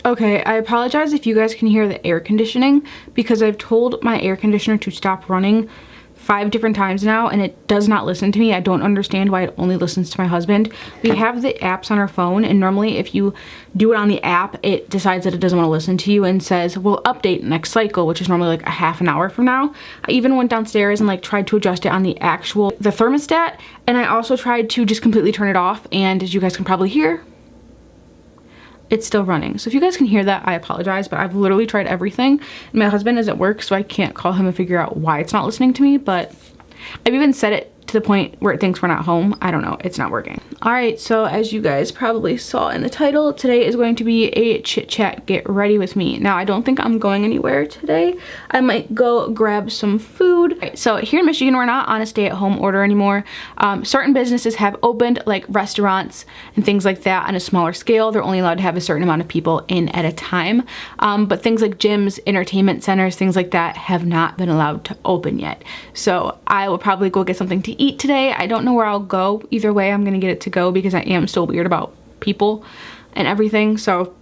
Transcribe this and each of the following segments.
Okay, I apologize if you guys can hear the air conditioning because I've told my air conditioner to stop running 5 different times now and it does not listen to me. I don't understand why it only listens to my husband. We have the apps on our phone, and normally if you do it on the app, it decides that it doesn't want to listen to you and says, we'll update next cycle, which is normally like a half an hour from now. I even went downstairs and like tried to adjust it on the thermostat, and I also tried to just completely turn it off, and as you guys can probably hear, it's still running. So if you guys can hear that, I apologize, but I've literally tried everything. And my husband is at work, so I can't call him and figure out why it's not listening to me, but I've even set it to the point where it thinks we're not home. I don't know, it's not working. All right, so as you guys probably saw in the title, today is going to be a chit chat, get ready with me. Now, I don't think I'm going anywhere today. I might go grab some food. Right, so here in Michigan, we're not on a stay-at-home order anymore. Certain businesses have opened, like restaurants and things like that, on a smaller scale. They're only allowed to have a certain amount of people in at a time. But things like gyms, entertainment centers, things like that have not been allowed to open yet. So I will probably go get something to eat today. I don't know where I'll go. Either way, I'm gonna get it to go because I am still weird about people and everything. So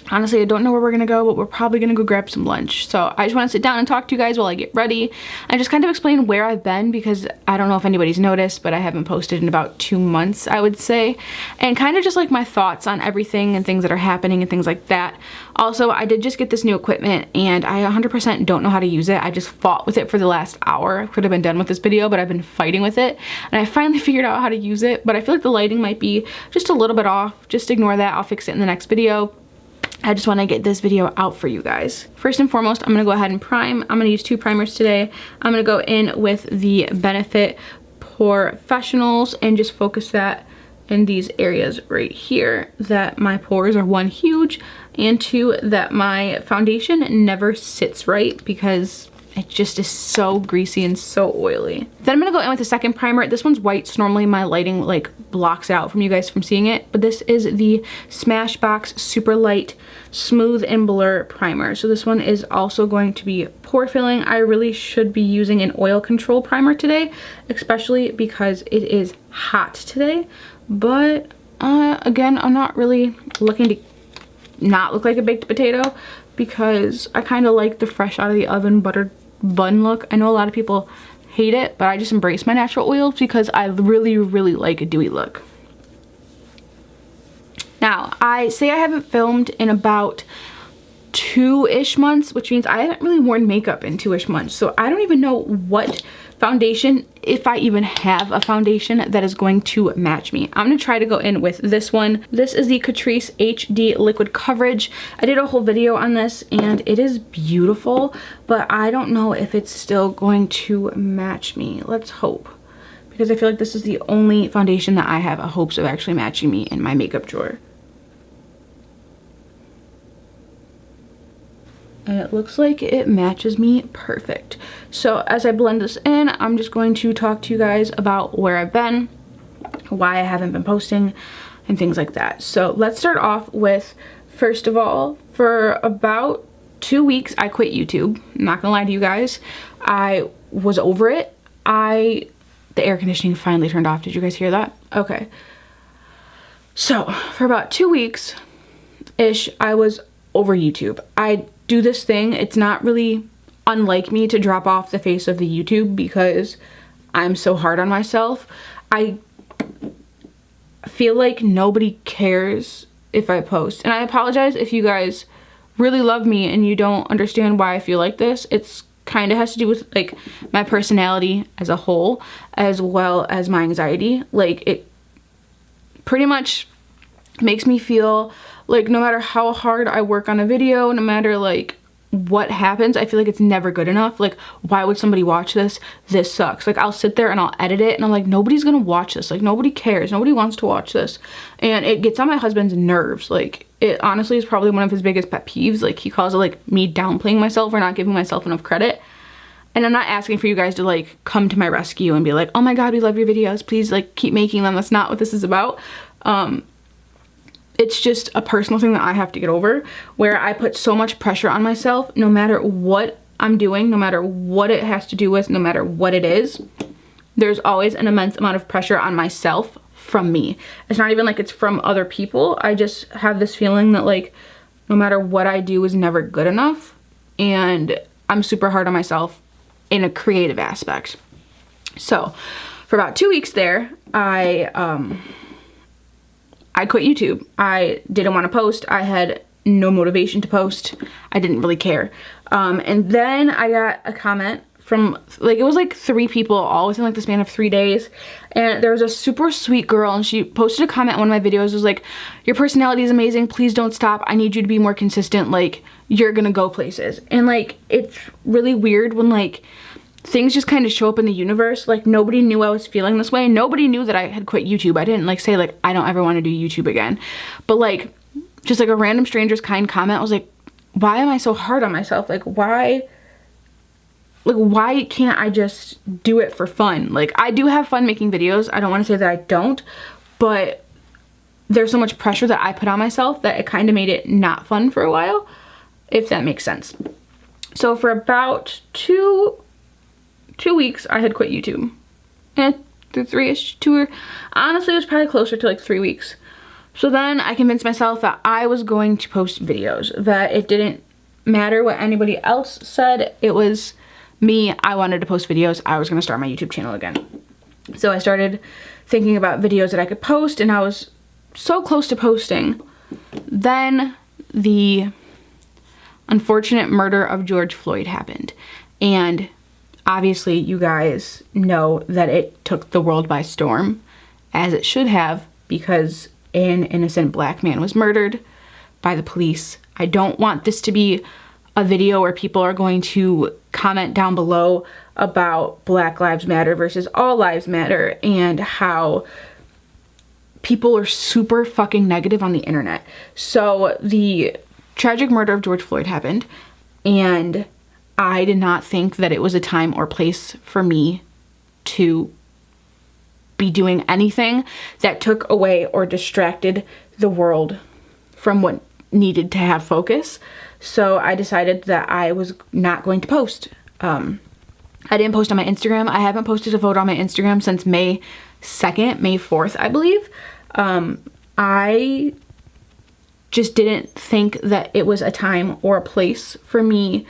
honestly, I don't know where we're gonna go, but we're probably gonna go grab some lunch. So I just want to sit down and talk to you guys while I get ready and just kind of explain where I've been, because I don't know if anybody's noticed, but I haven't posted in about 2 months, I would say, and kind of just like my thoughts on everything and things that are happening and things like that. Also, I did just get this new equipment and I 100% don't know how to use it. I just fought with it for the last hour. I could have been done with this video, but I've been fighting with it and I finally figured out how to use it, but I feel like the lighting might be just a little bit off. Just ignore that. I'll fix it in the next video. I just want to get this video out for you guys. First and foremost, I'm going to go ahead and prime. I'm going to use 2 primers today. I'm going to go in with the Benefit Professionals and just focus that in these areas right here, that my pores are 1, huge, and 2, that my foundation never sits right because it just is so greasy and so oily. Then I'm gonna go in with the second primer. This one's white, so normally my lighting like blocks it out from you guys from seeing it, but this is the Smashbox Superlight Smooth and Blur Primer. So this one is also going to be pore filling. I really should be using an oil control primer today, especially because it is hot today. But again, I'm not really looking to not look like a baked potato because I kind of like the fresh out of the oven buttered bun look. I know a lot of people hate it, but I just embrace my natural oils because I really like a dewy look. Now, I say I haven't filmed in about 2-ish months, which means I haven't really worn makeup in 2-ish months. So I don't even know what foundation, if I even have a foundation that is going to match me. I'm gonna try to go in with this one. This is the Catrice HD Liquid Coverage. I did a whole video on this and it is beautiful, but I don't know if it's still going to match me. Let's hope, because I feel like this is the only foundation that I have hopes of actually matching me in my makeup drawer. And it looks like it matches me perfect. So as I blend this in, I'm just going to talk to you guys about where I've been, why I haven't been posting, and things like that. So let's start off with, first of all, for about 2 weeks, I quit YouTube. I'm not gonna lie to you guys. I was over it. The air conditioning finally turned off. Did you guys hear that? Okay. So for about 2 weeks-ish, I was over YouTube. I do this thing, it's not really unlike me to drop off the face of the YouTube because I'm so hard on myself. I feel like nobody cares if I post, and I apologize if you guys really love me and you don't understand why I feel like this. It's kind of has to do with like my personality as a whole, as well as my anxiety. Like, it pretty much makes me feel like no matter how hard I work on a video, no matter like what happens, I feel like it's never good enough. Like, why would somebody watch this? This sucks. Like, I'll sit there and I'll edit it and I'm like, nobody's gonna watch this. Like, nobody cares. Nobody wants to watch this. And it gets on my husband's nerves. Like, it honestly is probably one of his biggest pet peeves. Like, he calls it like me downplaying myself or not giving myself enough credit. And I'm not asking for you guys to like come to my rescue and be like, oh my god, we love your videos, please like keep making them. That's not what this is about. It's just a personal thing that I have to get over, where I put so much pressure on myself no matter what I'm doing, no matter what it has to do with, no matter what it is. There's always an immense amount of pressure on myself from me. It's not even like it's from other people. I just have this feeling that like no matter what I do is never good enough, and I'm super hard on myself in a creative aspect. So for about 2 weeks there, I quit YouTube. I didn't want to post. I had no motivation to post. I didn't really care. And then I got a comment from, like, it was like 3 people all within like the span of 3 days. And there was a super sweet girl, and she posted a comment on one of my videos. It was like, your personality is amazing. Please don't stop. I need you to be more consistent. Like, you're gonna go places. And like, it's really weird when like things just kind of show up in the universe. Like, nobody knew I was feeling this way. Nobody knew that I had quit YouTube. I didn't like say like, I don't ever want to do YouTube again. But like, just like a random stranger's kind comment, I was like, why am I so hard on myself? Like, why can't I just do it for fun? Like, I do have fun making videos. I don't want to say that I don't, but there's so much pressure that I put on myself that it kind of made it not fun for a while, if that makes sense. So for about two weeks, I had quit YouTube. And through 3-ish, honestly, it was probably closer to like 3 weeks. So then I convinced myself that I was going to post videos, that it didn't matter what anybody else said. It was me. I wanted to post videos. I was going to start my YouTube channel again. So I started thinking about videos that I could post, and I was so close to posting. Then the unfortunate murder of George Floyd happened. And obviously you guys know that it took the world by storm, as it should have, because an innocent black man was murdered by the police. I don't want this to be a video where people are going to comment down below about Black Lives Matter versus All Lives Matter and how people are super fucking negative on the internet. So the tragic murder of George Floyd happened, and I did not think that it was a time or place for me to be doing anything that took away or distracted the world from what needed to have focus. So I decided that I was not going to post. I didn't post on my Instagram. I haven't posted a photo on my Instagram since May 2nd, May 4th, I believe. I just didn't think that it was a time or a place for me,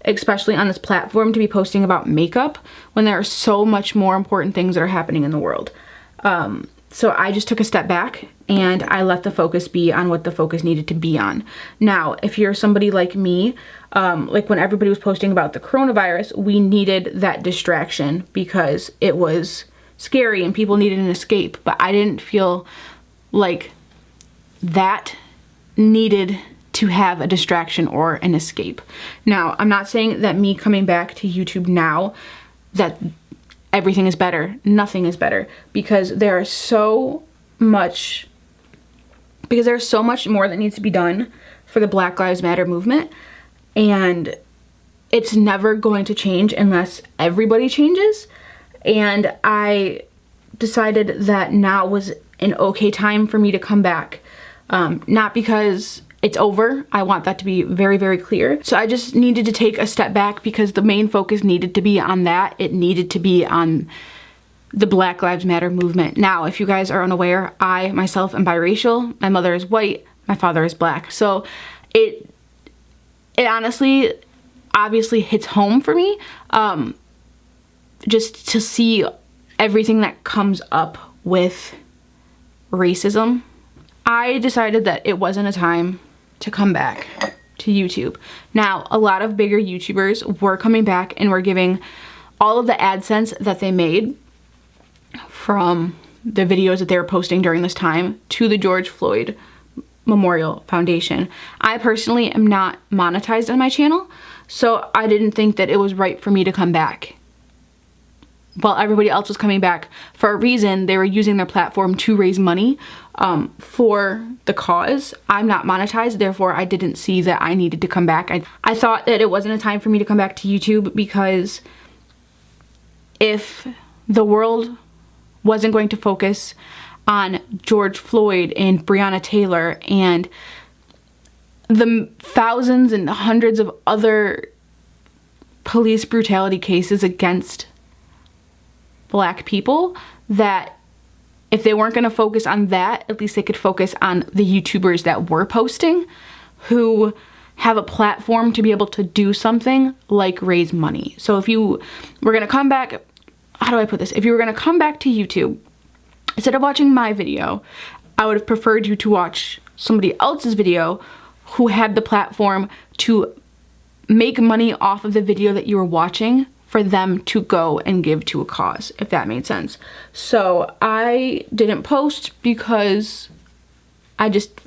especially on this platform, to be posting about makeup when there are so much more important things that are happening in the world. So I just took a step back and I let the focus be on what the focus needed to be on. Now, if you're somebody like me, like when everybody was posting about the coronavirus, we needed that distraction because it was scary and people needed an escape. But I didn't feel like that needed to have a distraction or an escape. Now, I'm not saying that me coming back to YouTube now, that everything is better. Nothing is better, because there's so much more that needs to be done for the Black Lives Matter movement, and it's never going to change unless everybody changes. And I decided that now was an okay time for me to come back. Not because it's over. I want that to be very, very clear. So I just needed to take a step back because the main focus needed to be on that. It needed to be on the Black Lives Matter movement. Now, if you guys are unaware, I myself am biracial. My mother is white. My father is black. So it honestly, obviously hits home for me, just to see everything that comes up with racism. I decided that it wasn't a time to come back to YouTube. Now, a lot of bigger YouTubers were coming back and were giving all of the AdSense that they made from the videos that they were posting during this time to the George Floyd Memorial Foundation. I personally am not monetized on my channel, so I didn't think that it was right for me to come back. While everybody else was coming back for a reason, they were using their platform to raise money for the cause. I'm not monetized, therefore I didn't see that I needed to come back. I thought that it wasn't a time for me to come back to YouTube, because if the world wasn't going to focus on George Floyd and Breonna Taylor and the thousands and hundreds of other police brutality cases against Black people, that if they weren't going to focus on that, at least they could focus on the YouTubers that were posting who have a platform to be able to do something like raise money. So if you were gonna come back, how do I put this? If you were gonna come back to YouTube, instead of watching my video, I would have preferred you to watch somebody else's video who had the platform to make money off of the video that you were watching for them to go and give to a cause, if that made sense. So I didn't post because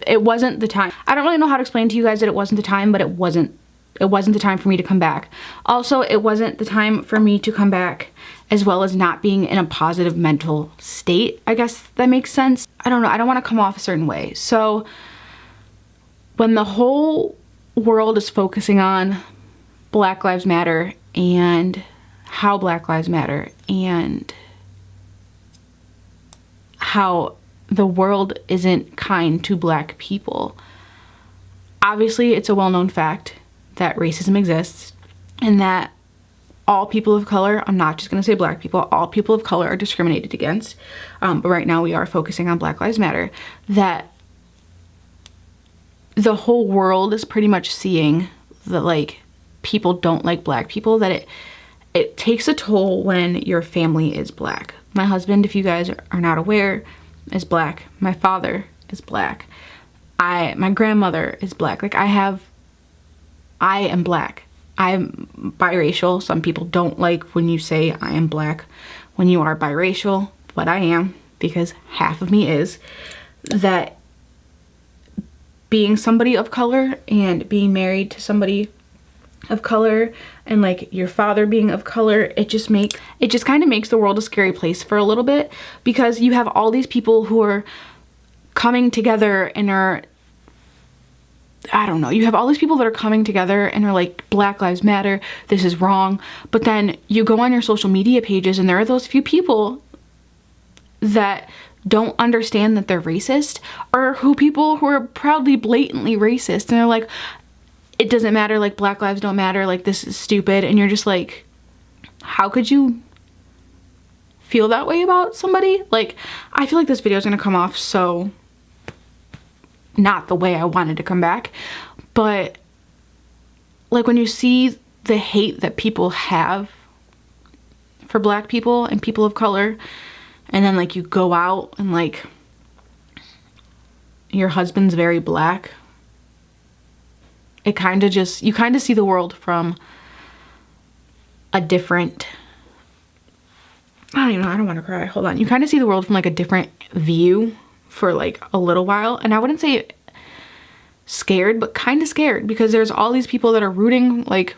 it wasn't the time. I don't really know how to explain to you guys that it wasn't the time, but it wasn't the time for me to come back. Also, it wasn't the time for me to come back as well as not being in a positive mental state. I guess that makes sense. I don't know. I don't want to come off a certain way. So when the whole world is focusing on Black Lives Matter and how Black Lives Matter and how the world isn't kind to Black people, obviously it's a well-known fact that racism exists and that all people of color, I'm not just going to say Black people, all people of color are discriminated against. But right now we are focusing on Black Lives Matter. That the whole world is pretty much seeing that, like, people don't like Black people, that it takes a toll when your family is Black. My husband, if you guys are not aware, is Black. My father is Black. My grandmother is Black. Like, I am Black. I'm biracial. Some people don't like when you say I am Black when you are biracial, but I am, because half of me is. That being somebody of color and being married to somebody of color and like your father being of color, it just kind of makes the world a scary place for a little bit, because you have all these people who are coming together and are, I don't know, you have all these people that are coming together and are like, Black Lives Matter, this is wrong. But then you go on your social media pages and there are those few people that don't understand that they're racist, or people who are proudly blatantly racist, and they're like, it doesn't matter, like, Black lives don't matter, like, this is stupid. And you're just like, how could you feel that way about somebody? Like, I feel like this video is gonna come off so not the way I wanted to come back, but like, when you see the hate that people have for Black people and people of color, and then like you go out and like your husband's very Black, it kind of just, you kind of see the world from a different, I don't even know, I don't want to cry, hold on. You kind of see the world from like a different view for like a little while. And I wouldn't say scared, but kind of scared, because there's all these people that are rooting like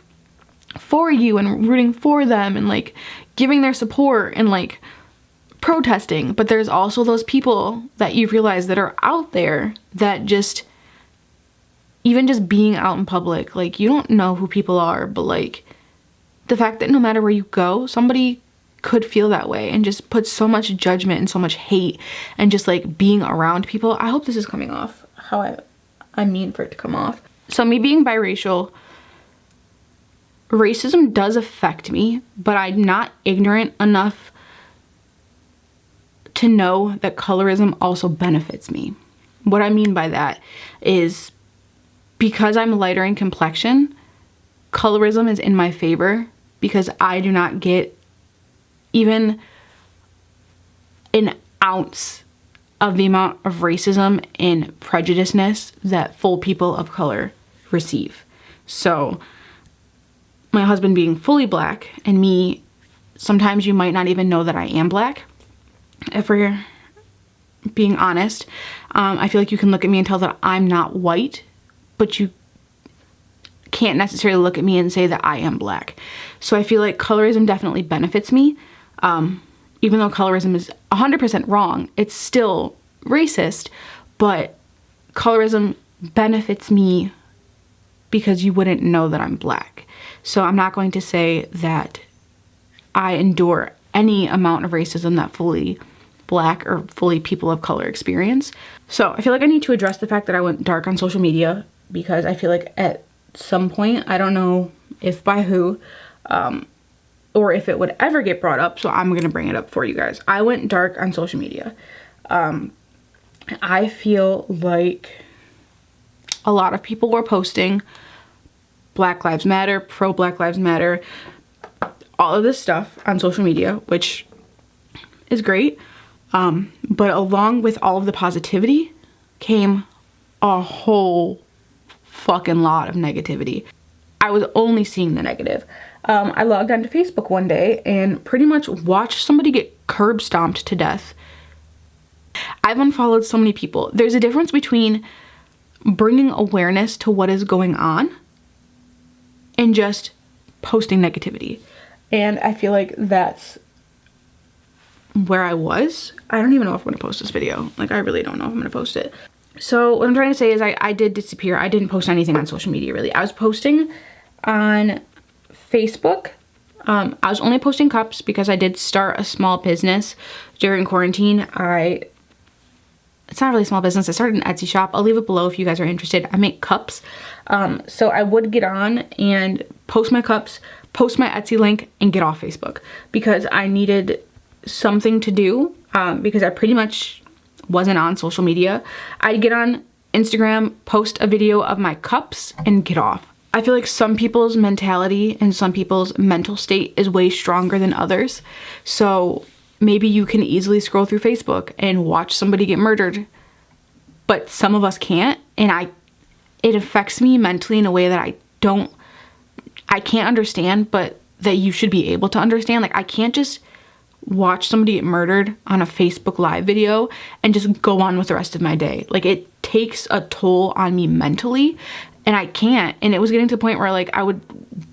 for you and rooting for them and like giving their support and like protesting. But there's also those people that you realize that are out there that just, even just being out in public, like, you don't know who people are, but like the fact that no matter where you go, somebody could feel that way and just put so much judgment and so much hate and just like being around people. I hope this is coming off how I mean for it to come off. So me being biracial, racism does affect me, but I'm not ignorant enough to know that colorism also benefits me. What I mean by that is, because I'm lighter in complexion, colorism is in my favor, because I do not get even an ounce of the amount of racism and prejudiceness that full people of color receive. So my husband being fully Black, and me, sometimes you might not even know that I am Black, if we're being honest. I feel like you can look at me and tell that I'm not white, but you can't necessarily look at me and say that I am Black. So I feel like colorism definitely benefits me. Even though colorism is 100% wrong, it's still racist, but colorism benefits me because you wouldn't know that I'm Black. So I'm not going to say that I endure any amount of racism that fully Black or fully people of color experience. So I feel like I need to address the fact that I went dark on social media, because I feel like at some point, I don't know if by who, or if it would ever get brought up, so I'm gonna bring it up for you guys. I went dark on social media. I feel like a lot of people were posting Black Lives Matter, pro Black Lives Matter, all of this stuff on social media, which is great. But along with all of the positivity came a whole fucking lot of negativity. I was only seeing the negative. I logged onto Facebook one day and pretty much watched somebody get curb stomped to death. I've unfollowed so many people. There's a difference between bringing awareness to what is going on and just posting negativity. And I feel like that's where I was. I don't even know if I'm going to post this video. Like, I really don't know if I'm going to post it. So what I'm trying to say is I did disappear. I didn't post anything on social media, really. I was posting on Facebook. I was only posting cups because I did start a small business during quarantine. It's not really a small business. I started an Etsy shop. I'll leave it below if you guys are interested. I make cups. So I would get on and post my cups, post my Etsy link, and get off Facebook because I needed something to do because I pretty much wasn't on social media. I'd get on Instagram, post a video of my cups, and get off. I feel like some people's mentality and some people's mental state is way stronger than others. So maybe you can easily scroll through Facebook and watch somebody get murdered, but some of us can't, and it affects me mentally in a way that I can't understand, but that you should be able to understand. Like, I can't just watch somebody get murdered on a Facebook Live video and just go on with the rest of my day. Like, it takes a toll on me mentally, and I can't. And it was getting to the point where, like, I would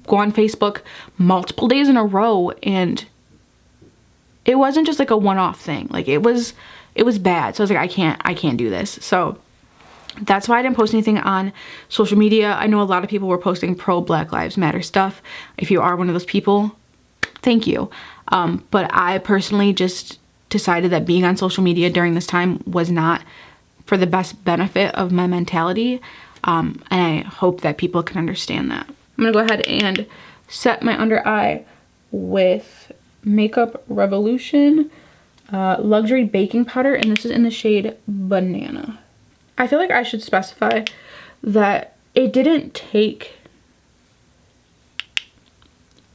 go on Facebook multiple days in a row, and it wasn't just like a one-off thing. Like, it was bad. So I was like, I can't do this. So that's why I didn't post anything on social media. I know a lot of people were posting pro Black Lives Matter stuff. If you are one of those people, thank you. But I personally just decided that being on social media during this time was not for the best benefit of my mentality. And I hope that people can understand that. I'm gonna go ahead and set my under eye with Makeup Revolution Luxury Baking Powder, and this is in the shade Banana. I feel like I should specify that it didn't take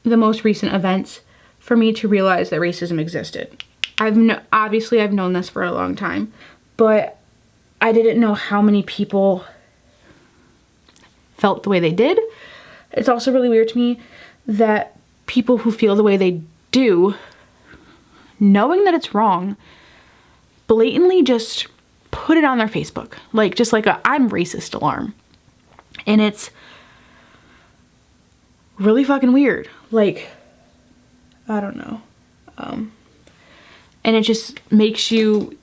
the most recent events for me to realize that racism existed. Obviously I've known this for a long time, but I didn't know how many people felt the way they did. It's also really weird to me that people who feel the way they do, knowing that it's wrong, blatantly just put it on their Facebook. Like, just like a I'm racist alarm. And it's really fucking weird. Like, I don't know. And it just makes you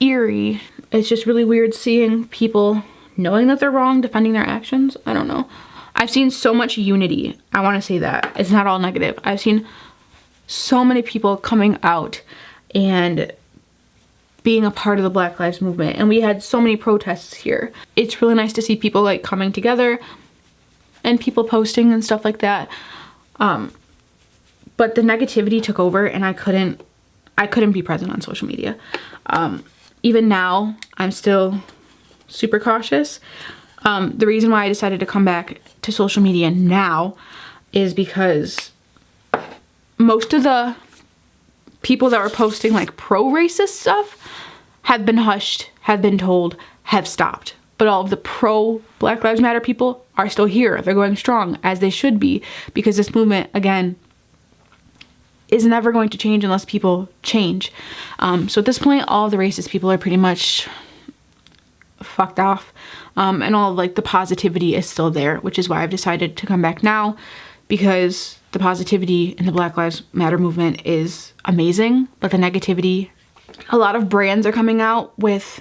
eerie. It's just really weird seeing people knowing that they're wrong, defending their actions. I don't know. I've seen so much unity. I want to say that. It's not all negative. I've seen so many people coming out and being a part of the Black Lives movement. And we had so many protests here. It's really nice to see people like coming together and people posting and stuff like that. But the negativity took over, and I couldn't be present on social media. Even now, I'm still super cautious. The reason why I decided to come back to social media now is because most of the people that were posting like pro-racist stuff have been hushed, have been told, have stopped. But all of the pro-Black Lives Matter people are still here. They're going strong, as they should be, because this movement, again, is never going to change unless people change. So at this point, all the racist people are pretty much fucked off. And all of like the positivity is still there, which is why I've decided to come back now, because the positivity in the Black Lives Matter movement is amazing, but the negativity, a lot of brands are coming out with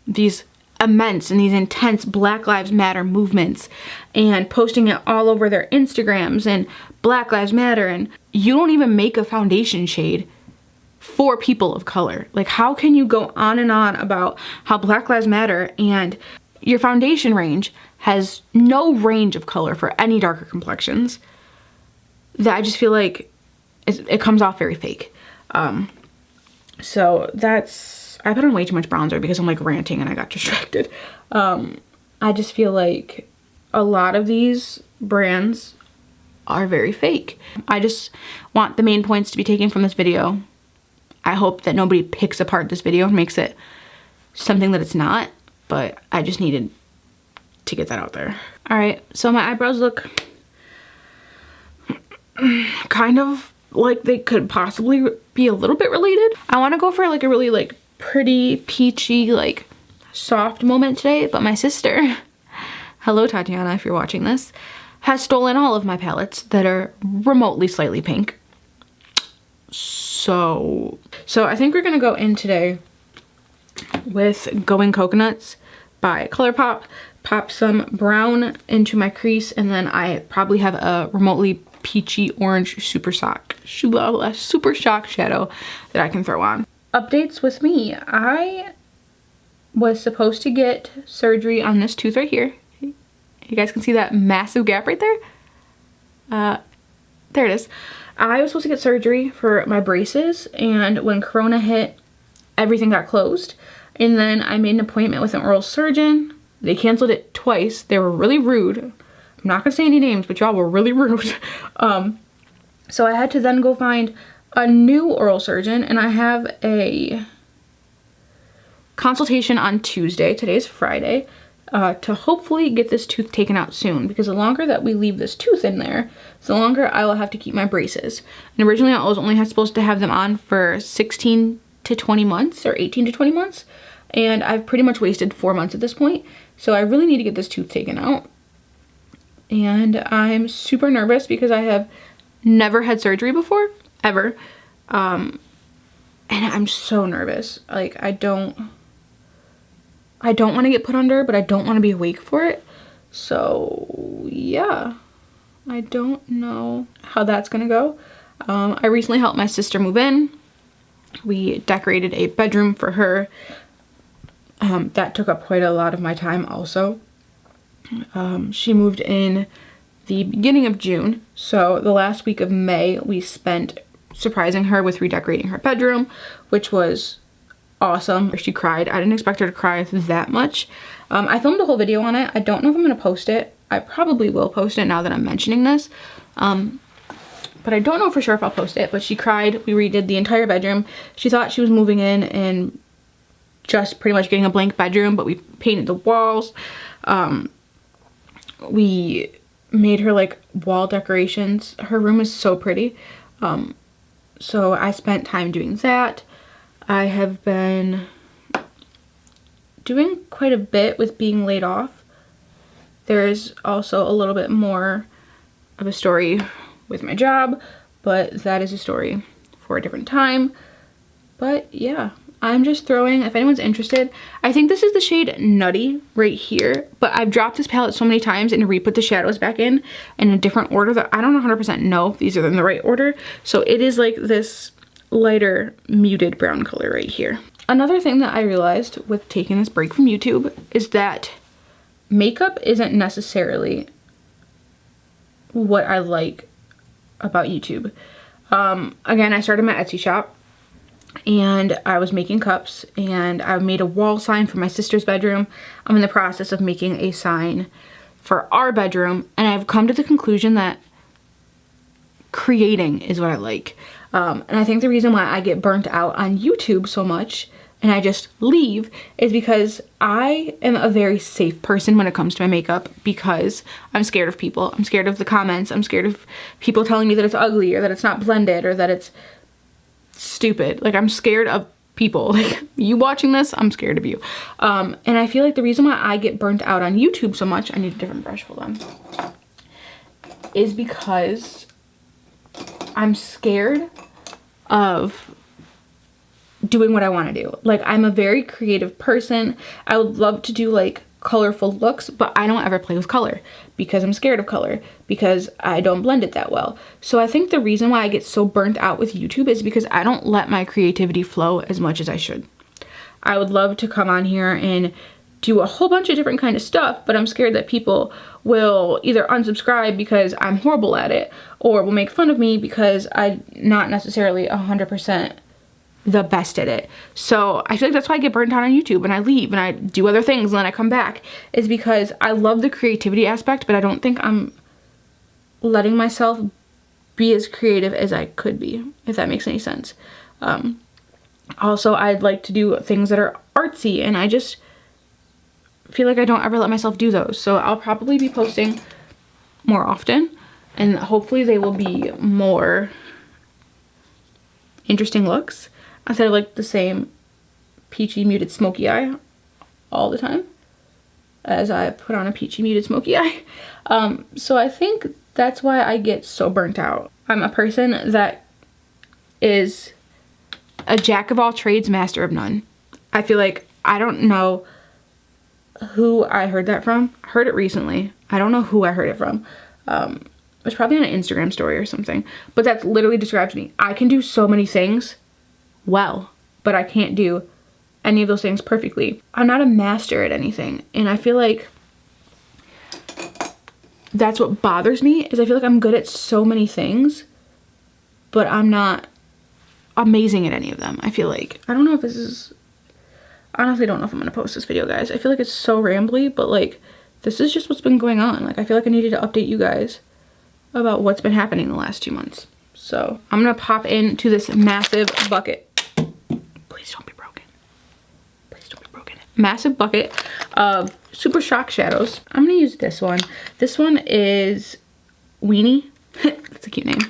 these immense and these intense Black Lives Matter movements and posting it all over their Instagrams and Black Lives Matter, and you don't even make a foundation shade for people of color. Like, how can you go on and on about how Black Lives Matter and your foundation range has no range of color for any darker complexions? That I just feel like it comes off very fake. So that's, I put on way too much bronzer because I'm like ranting and I got distracted. I just feel like a lot of these brands are very fake. I just want the main points to be taken from this video. I hope that nobody picks apart this video and makes it something that it's not, but I just needed to get that out there. All right, so my eyebrows look kind of like they could possibly be a little bit related. I want to go for like a really like pretty peachy like soft moment today, but my sister, hello Tatiana if you're watching this, has stolen all of my palettes that are remotely slightly pink. So I think we're gonna go in today with Going Coconuts by ColourPop, pop some brown into my crease, and then I probably have a remotely peachy orange Super Shock shadow that I can throw on. Updates with me. I was supposed to get surgery on this tooth right here. You guys can see that massive gap right there? There it is. I was supposed to get surgery for my braces, and when Corona hit, everything got closed. And then I made an appointment with an oral surgeon. They canceled it twice. They were really rude. I'm not gonna say any names, but y'all were really rude. So I had to then go find a new oral surgeon, and I have a consultation on Tuesday. Today's Friday. To hopefully get this tooth taken out soon, because the longer that we leave this tooth in there, the longer I will have to keep my braces. And originally I was only supposed to have them on for 16 to 20 months or 18 to 20 months, and I've pretty much wasted 4 months at this point. So I really need to get this tooth taken out, and I'm super nervous because I have never had surgery before, ever, and I'm so nervous. Like I don't want to get put under, but I don't want to be awake for it. So yeah, I don't know how that's gonna go. I recently helped my sister move in. We decorated a bedroom for her. That took up quite a lot of my time also. She moved in the beginning of June, so the last week of May we spent surprising her with redecorating her bedroom, which was awesome. She cried. I didn't expect her to cry that much. I filmed a whole video on it. I don't know if I'm gonna post it. I probably will post it now that I'm mentioning this. But I don't know for sure if I'll post it, but she cried. We redid the entire bedroom. She thought she was moving in and just pretty much getting a blank bedroom, but we painted the walls. We made her like wall decorations. Her room is so pretty. So I spent time doing that. I have been doing quite a bit with being laid off. There is also a little bit more of a story with my job, but that is a story for a different time. But yeah, I'm just throwing, if anyone's interested, I think this is the shade Nutty right here, but I've dropped this palette so many times and re-put the shadows back in a different order that I don't 100% know if these are in the right order. So it is like this lighter muted brown color right here. Another thing that I realized with taking this break from YouTube is that makeup isn't necessarily what I like about YouTube. Again, I started my Etsy shop and I was making cups, and I made a wall sign for my sister's bedroom. I'm in the process of making a sign for our bedroom, and I've come to the conclusion that creating is what I like. And I think the reason why I get burnt out on YouTube so much and I just leave is because I am a very safe person when it comes to my makeup, because I'm scared of people. I'm scared of the comments. I'm scared of people telling me that it's ugly or that it's not blended or that it's stupid. Like, I'm scared of people. Like, you watching this, I'm scared of you. And I feel like the reason why I get burnt out on YouTube so much, I need a different brush, hold on, is because I'm scared of doing what I want to do. Like, I'm a very creative person. I would love to do like colorful looks, but I don't ever play with color because I'm scared of color, because I don't blend it that well. So I think the reason why I get so burnt out with YouTube is because I don't let my creativity flow as much as I should. I would love to come on here and do a whole bunch of different kind of stuff, but I'm scared that people will either unsubscribe because I'm horrible at it, or will make fun of me because I'm not necessarily 100% the best at it. So I feel like that's why I get burnt out on YouTube and I leave and I do other things and then I come back, is because I love the creativity aspect, but I don't think I'm letting myself be as creative as I could be, if that makes any sense. Also, I'd like to do things that are artsy, and I just feel like I don't ever let myself do those. So I'll probably be posting more often, and hopefully they will be more interesting looks instead of like the same peachy muted smoky eye all the time, as I put on a peachy muted smoky eye. So I think that's why I get so burnt out. I'm a person that is a jack of all trades, master of none. I feel like, I don't know who I heard that from. I heard it recently. I don't know who I heard it from. It was probably on an Instagram story or something. But that's literally describes me. I can do so many things well, but I can't do any of those things perfectly. I'm not a master at anything. And I feel like that's what bothers me, is I feel like I'm good at so many things, but I'm not amazing at any of them. I feel like, I don't know if this is, honestly don't know if I'm gonna post this video, guys. I feel like it's so rambly, but like, this is just what's been going on. Like, I feel like I needed to update you guys about what's been happening the last 2 months. So I'm gonna pop into this massive bucket. Please don't be broken. Please don't be broken. Massive bucket of Super Shock shadows. I'm gonna use this one. This one is Weenie. That's a cute name.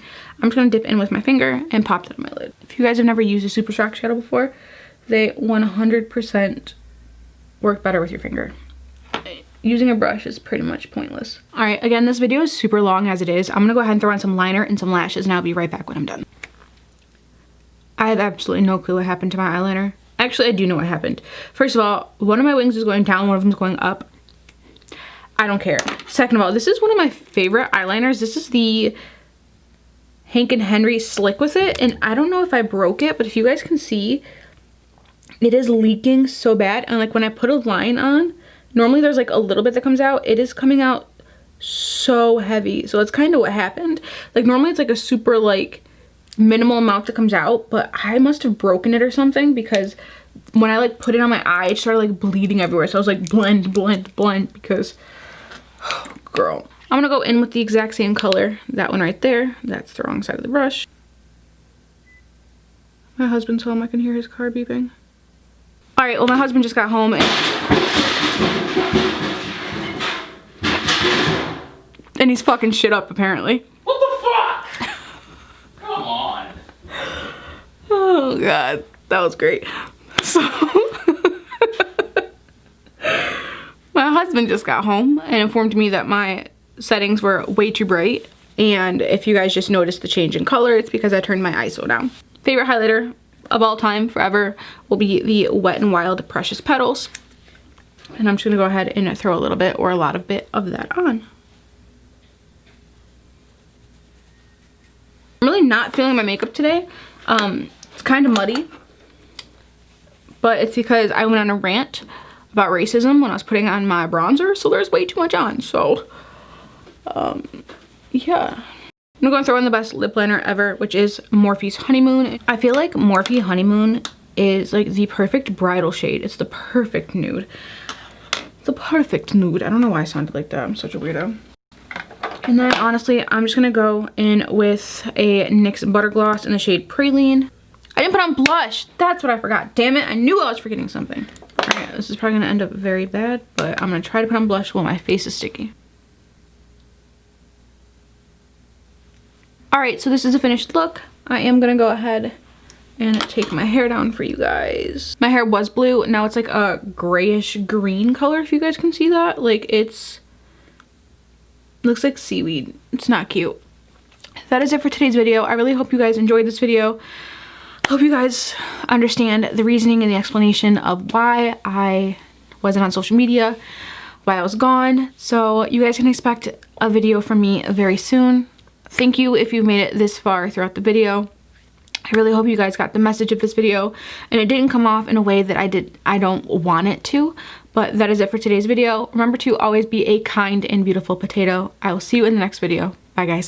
I'm just gonna dip in with my finger and pop that on my lid. If you guys have never used a Super Shock shadow before, they 100% work better with your finger. Using a brush is pretty much pointless. All right, again, this video is super long as it is. I'm gonna go ahead and throw on some liner and some lashes, and I'll be right back when I'm done. I have absolutely no clue what happened to my eyeliner. Actually, I do know what happened. First of all, one of my wings is going down, one of them is going up. I don't care. Second of all, this is one of my favorite eyeliners. This is the Hank and Henry Slick With It, and I don't know if I broke it, but if you guys can see, it is leaking so bad. And like when I put a line on, normally there's like a little bit that comes out. It is coming out so heavy. So it's kind of what happened. Like normally it's like a super like minimal amount that comes out, but I must have broken it or something, because when I like put it on my eye, it started like bleeding everywhere. So I was like blend, blend, blend, because oh, girl. I'm gonna go in with the exact same color. That one right there. That's the wrong side of the brush. My husband's home. I can hear his car beeping. All right, well, my husband just got home and he's fucking shit up apparently. What the fuck? Come on. Oh God, that was great. So my husband just got home and informed me that my settings were way too bright, and if you guys just noticed the change in color, it's because I turned my ISO down. Favorite highlighter of all time forever will be the Wet n Wild Precious Petals, and I'm just gonna go ahead and throw a little bit or a lot of that on. I'm really not feeling my makeup today. It's kind of muddy, but it's because I went on a rant about racism when I was putting on my bronzer, so there's way too much on. So yeah, I'm gonna go and throw in the best lip liner ever, which is Morphe's Honeymoon. I feel like Morphe Honeymoon is like the perfect bridal shade. It's the perfect nude. The perfect nude. I don't know why I sounded like that. I'm such a weirdo. And then honestly, I'm just gonna go in with a NYX Butter Gloss in the shade Praline. I didn't put on blush. That's what I forgot. Damn it, I knew I was forgetting something. All right, this is probably gonna end up very bad, but I'm gonna try to put on blush while my face is sticky. All right, so this is a finished look. I am gonna go ahead and take my hair down for you guys. My hair was blue, now it's like a grayish green color, if you guys can see that. Like it's, looks like seaweed. It's not cute. That is it for today's video. I really hope you guys enjoyed this video. Hope you guys understand the reasoning and the explanation of why I wasn't on social media, why I was gone. So you guys can expect a video from me very soon. Thank you if you've made it this far throughout the video. I really hope you guys got the message of this video and it didn't come off in a way that I don't want it to. But that is it for today's video. Remember to always be a kind and beautiful potato. I will see you in the next video. Bye guys.